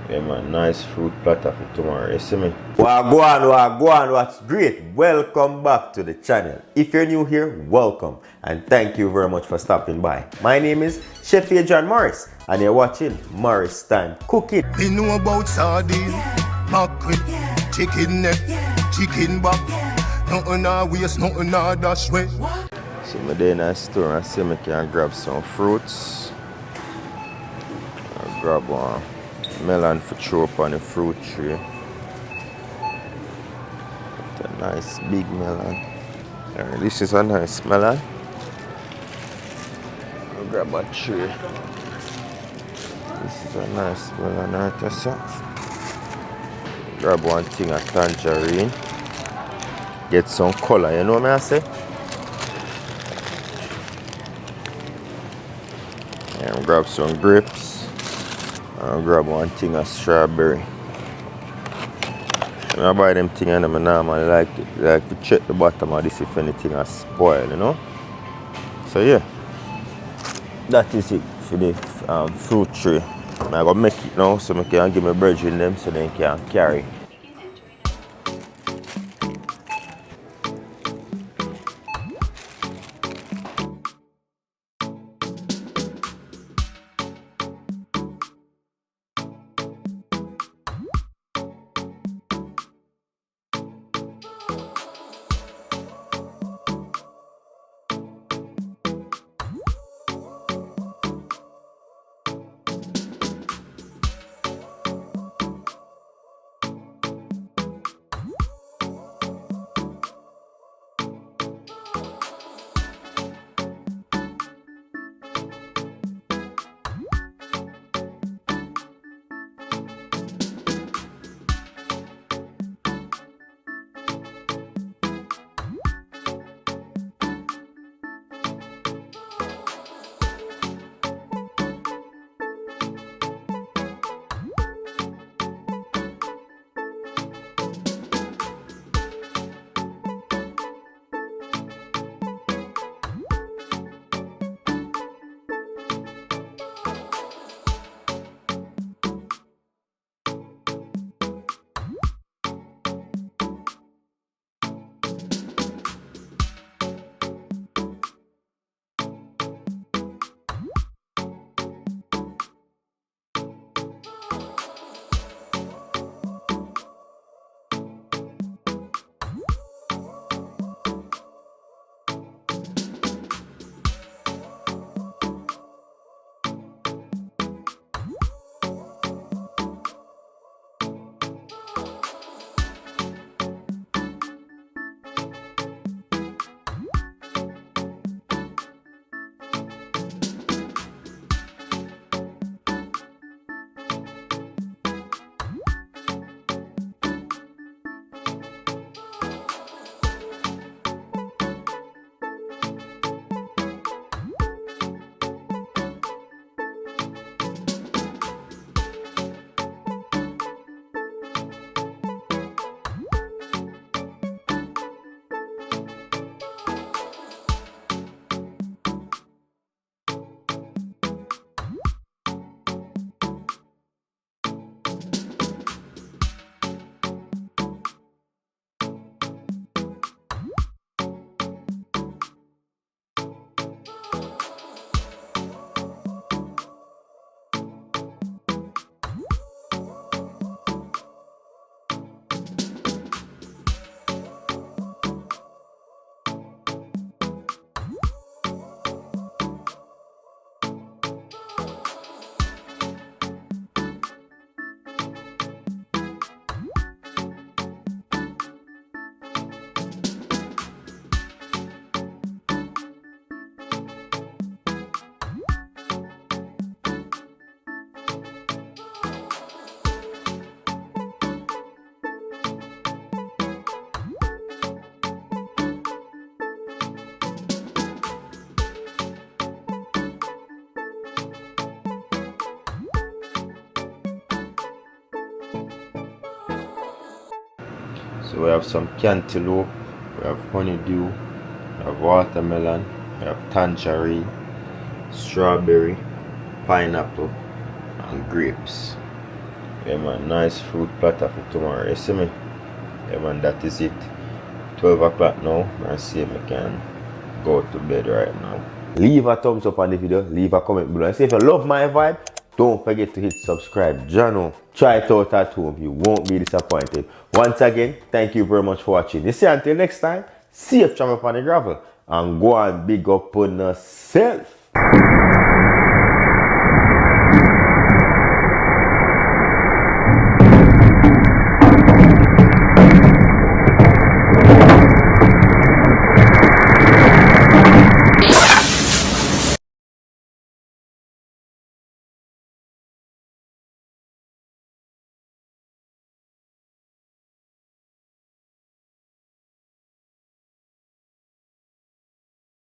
Yeah man, nice fruit platter for tomorrow, you see me? Wagwan, what's great? Welcome back to the channel. If you're new here, welcome and thank you very much for stopping by. My name is Chef Adrian Morris and you're watching Morris Time Cooking. We know about sardine, mackerel, chicken neck, chicken back. Nothing I waste, nothing I dash way. So I'm there in the store and see me can grab some fruits. I'll grab one melon for throw up on the fruit tree. It's a nice big melon. Alright, this is a nice melon. I'll grab a tree. This is a nice melon right there. Grab one thing of tangerine. Get some color, you know what I say? And grab some grapes. And grab one thing of strawberry. When I buy them things, I normally like to check the bottom of this if anything has spoiled, you know? So yeah, that is it for the fruit tree. I'm going to make it now so I can give my brethren them so they can carry. So we have some cantaloupe, we have honeydew, we have watermelon, we have tangerine, strawberry, pineapple and grapes. Yeah man, nice fruit platter for tomorrow, you see me? Yeah man, that is it. 12 o'clock now, I see if I can go to bed right now. Leave a thumbs up on the video, leave a comment below. And say if you love my vibe, don't forget to hit subscribe. Jano, try it out at home. You won't be disappointed. Once again, thank you very much for watching. You see, until next time, safe travel on the gravel. And go and big up on yourself.